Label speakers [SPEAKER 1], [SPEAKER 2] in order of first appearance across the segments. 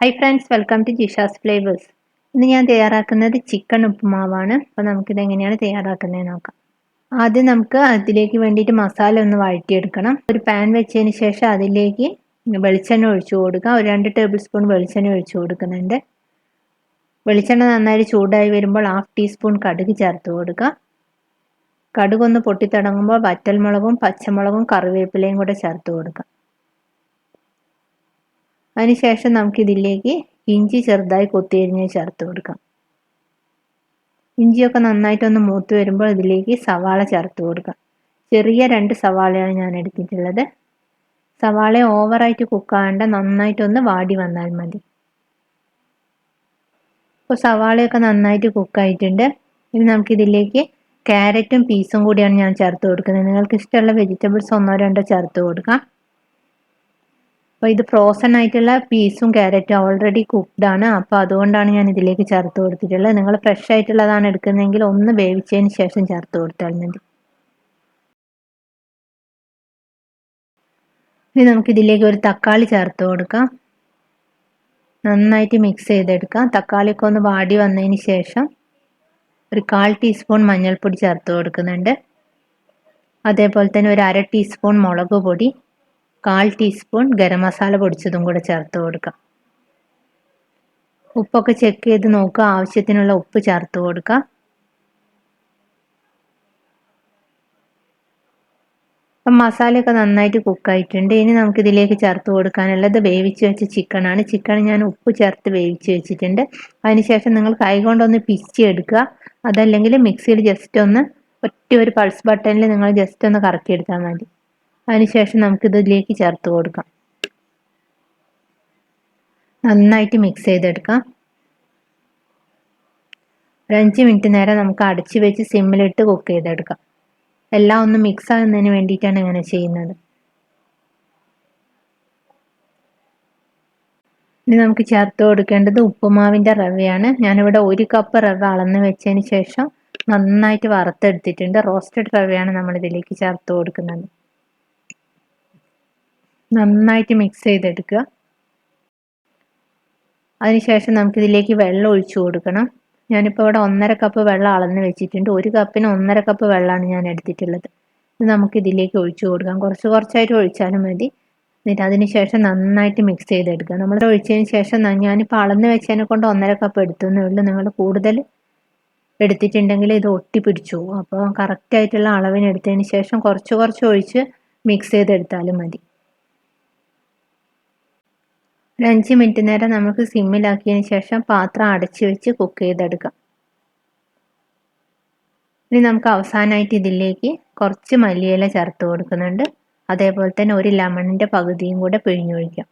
[SPEAKER 1] High friends, welcome to Jisha's flavours. ഇന്ന് ഞാൻ തയ്യാറാക്കുന്നത് ചിക്കൻ ഉപ്പുമാവാണ്. അപ്പോൾ നമുക്കിത് എങ്ങനെയാണ് തയ്യാറാക്കുന്നത് നോക്കാം. ആദ്യം നമുക്ക് അതിലേക്ക് വേണ്ടിയിട്ട് മസാല ഒന്ന് വഴറ്റിയെടുക്കണം. ഒരു പാൻ വെച്ചതിന് ശേഷം അതിലേക്ക് വെളിച്ചെണ്ണ ഒഴിച്ചു കൊടുക്കുക. ഒരു 2 ടേബിൾ സ്പൂൺ വെളിച്ചെണ്ണ ഒഴിച്ചു കൊടുക്കുന്നുണ്ട്. വെളിച്ചെണ്ണ നന്നായി ചൂടായി വരുമ്പോൾ 1/2 ടീസ്പൂൺ കടുക് ചേർത്ത് കൊടുക്കുക. കടുക് ഒന്ന് പൊട്ടിത്തുടങ്ങുമ്പോൾ വറ്റൽമുളകും പച്ചമുളകും കറിവേപ്പിലയും കൂടെ ചേർത്ത് കൊടുക്കുക. അതിനുശേഷം നമുക്കിതിലേക്ക് ഇഞ്ചി ചെറുതായി കൊത്തിയരിഞ്ഞ് ചേർത്ത് കൊടുക്കാം. ഇഞ്ചിയൊക്കെ നന്നായിട്ടൊന്ന് മൂത്ത് വരുമ്പോൾ ഇതിലേക്ക് സവാള ചേർത്ത് കൊടുക്കാം. ചെറിയ 2 സവാളയാണ് ഞാൻ എടുത്തിട്ടുള്ളത്. സവാള ഓവറായിട്ട് കുക്കാകണ്ട, നന്നായിട്ടൊന്ന് വാടി വന്നാൽ മതി. ഇപ്പോൾ സവാളയൊക്കെ നന്നായിട്ട് കുക്കായിട്ടുണ്ട്. ഇനി നമുക്കിതിലേക്ക് ക്യാരറ്റും പീസും കൂടിയാണ് ഞാൻ ചേർത്ത് കൊടുക്കുന്നത്. നിങ്ങൾക്ക് ഇഷ്ടമുള്ള വെജിറ്റബിൾസ് 1-2 ചേർത്ത് കൊടുക്കാം. അപ്പോൾ ഇത് ഫ്രോസൺ ആയിട്ടുള്ള പീസും ക്യാരറ്റും ഓൾറെഡി കുക്ക്ഡ് ആണ്. അപ്പോൾ അതുകൊണ്ടാണ് ഞാൻ ഇതിലേക്ക് ചേർത്ത് കൊടുത്തിട്ടുള്ളത്. നിങ്ങൾ ഫ്രഷ് ആയിട്ടുള്ളതാണ് എടുക്കുന്നതെങ്കിൽ ഒന്ന് വേവിച്ചതിന് ശേഷം ചേർത്ത് കൊടുത്താൽ മതി. ഇനി നമുക്കിതിലേക്ക് ഒരു തക്കാളി ചേർത്ത് കൊടുക്കാം. നന്നായിട്ട് മിക്സ് ചെയ്തെടുക്കാം. തക്കാളിയൊക്കെ ഒന്ന് വാടി വന്നതിന് ശേഷം ഒരു 1/4 ടീസ്പൂൺ മഞ്ഞൾപ്പൊടി ചേർത്ത് കൊടുക്കുന്നുണ്ട്. അതേപോലെ തന്നെ ഒരു 1/2 ടീസ്പൂൺ മുളക് പൊടി, 1/4 ടീസ്പൂൺ ഗരം മസാല പൊടിച്ചതും കൂടെ ചേർത്ത് കൊടുക്കാം. ഉപ്പൊക്കെ ചെക്ക് ചെയ്ത് നോക്കുക. ആവശ്യത്തിനുള്ള ഉപ്പ് ചേർത്ത് കൊടുക്കുക. അപ്പം മസാലയൊക്കെ നന്നായിട്ട് കുക്കായിട്ടുണ്ട്. ഇനി നമുക്കിതിലേക്ക് ചേർത്ത് കൊടുക്കാനുള്ളത് വേവിച്ച് വെച്ച ചിക്കനാണ്. ചിക്കൻ ഞാൻ ഉപ്പ് ചേർത്ത് വേവിച്ച് വെച്ചിട്ടുണ്ട്. അതിനുശേഷം നിങ്ങൾ കൈകൊണ്ടൊന്ന് പിച്ചിയെടുക്കുക. അതല്ലെങ്കിൽ മിക്സിയിൽ ജസ്റ്റ് ഒന്ന് ഒരു പൾസ് ബട്ടണിൽ നിങ്ങൾ ജസ്റ്റ് ഒന്ന് കറക്കിയെടുത്താൽ മതി. അതിനുശേഷം നമുക്കിതിലേക്ക് ചേർത്ത് കൊടുക്കാം. നന്നായിട്ട് മിക്സ് ചെയ്തെടുക്കാം. ഒരു 5 മിനിറ്റ് നേരം നമുക്ക് അടച്ചു വെച്ച് സിമ്മിലിട്ട് കുക്ക് ചെയ്തെടുക്കാം. എല്ലാം ഒന്ന് മിക്സ് ആകുന്നതിന് വേണ്ടിയിട്ടാണ് ഇങ്ങനെ ചെയ്യുന്നത്. ഇനി നമുക്ക് ചേർത്ത് കൊടുക്കേണ്ടത് ഉപ്പുമാവിൻ്റെ റവയാണ്. ഞാനിവിടെ 1 കപ്പ് റവ അളന്ന് വെച്ചതിന് ശേഷം നന്നായിട്ട് വറുത്തെടുത്തിട്ടുണ്ട്. റോസ്റ്റഡ് റവയാണ് നമ്മൾ ഇതിലേക്ക് ചേർത്ത് കൊടുക്കുന്നത്. നന്നായിട്ട് മിക്സ് ചെയ്തെടുക്കുക. അതിനുശേഷം നമുക്കിതിലേക്ക് വെള്ളം ഒഴിച്ചു കൊടുക്കണം. ഞാനിപ്പോൾ ഇവിടെ 1.5 കപ്പ് വെള്ളം അളന്ന് വെച്ചിട്ടുണ്ട്. 1 കപ്പിന് 1.5 കപ്പ് വെള്ളമാണ് ഞാൻ എടുത്തിട്ടുള്ളത്. ഇത് നമുക്കിതിലേക്ക് ഒഴിച്ചു കൊടുക്കാം. കുറച്ചായിട്ട് ഒഴിച്ചാലും മതി. എന്നിട്ട് അതിനുശേഷം നന്നായിട്ട് മിക്സ് ചെയ്തെടുക്കുക. നമ്മൾ ഒഴിച്ചതിന് ശേഷം ഞാനിപ്പോൾ അളന്ന് വെച്ചതിനെ കൊണ്ട് 1.5 കപ്പ് എടുത്തേ ഉള്ളൂ. നിങ്ങൾ കൂടുതൽ എടുത്തിട്ടുണ്ടെങ്കിൽ ഇത് ഒട്ടിപ്പിടിച്ചു പോകും. അപ്പോൾ കറക്റ്റായിട്ടുള്ള അളവിന് എടുത്തതിന് ശേഷം കുറച്ച് ഒഴിച്ച് മിക്സ് ചെയ്തെടുത്താലും മതി. ഒരു 5 മിനിറ്റ് നേരം നമുക്ക് സിമ്മിലാക്കിയതിന് ശേഷം പാത്രം അടച്ചു വെച്ച് കുക്ക് ചെയ്തെടുക്കാം. ഇനി നമുക്ക് അവസാനമായിട്ട് ഇതിലേക്ക് കുറച്ച് മല്ലിയില ചേർത്ത് കൊടുക്കുന്നുണ്ട്. അതേപോലെ തന്നെ ഒരു ലെമണിൻ്റെ പകുതിയും കൂടെ പിഴിഞ്ഞൊഴിക്കാം.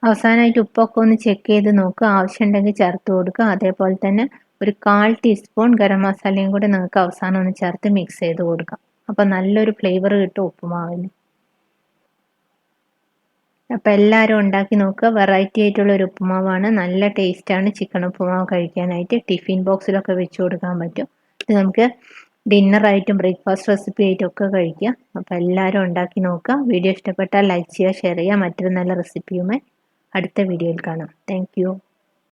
[SPEAKER 1] അവസാനമായിട്ട് ഉപ്പൊക്കെ ഒന്ന് ചെക്ക് ചെയ്ത് നോക്കുക. ആവശ്യമുണ്ടെങ്കിൽ ചേർത്ത് കൊടുക്കുക. അതേപോലെ തന്നെ ഒരു 1/4 ടീസ്പൂൺ ഗരം മസാലയും കൂടെ നിങ്ങൾക്ക് അവസാനം ഒന്ന് ചേർത്ത് മിക്സ് ചെയ്ത് കൊടുക്കാം. അപ്പോൾ നല്ലൊരു ഫ്ലേവർ കിട്ടും ഉപ്പുമാവിന്. അപ്പോൾ എല്ലാവരും ഉണ്ടാക്കി നോക്കുക. വെറൈറ്റി ആയിട്ടുള്ള ഒരു ഉപ്പുമാവാണ്. നല്ല ടേസ്റ്റാണ് ചിക്കൻ ഉപ്പുമാവ് കഴിക്കാനായിട്ട്. ടിഫിൻ ബോക്സിലൊക്കെ വെച്ച് കൊടുക്കാൻ പറ്റും. ഇത് നമുക്ക് ഡിന്നറായിട്ടും ബ്രേക്ക്ഫാസ്റ്റ് റെസിപ്പി ആയിട്ടും ഒക്കെ കഴിക്കാം. അപ്പോൾ എല്ലാവരും ഉണ്ടാക്കി നോക്കുക. വീഡിയോ ഇഷ്ടപ്പെട്ടാൽ ലൈക്ക് ചെയ്യുക, ഷെയർ ചെയ്യുക. മറ്റൊരു നല്ല റെസിപ്പിയുമായി അടുത്ത വീഡിയോയിൽ കാണാം. Thank you.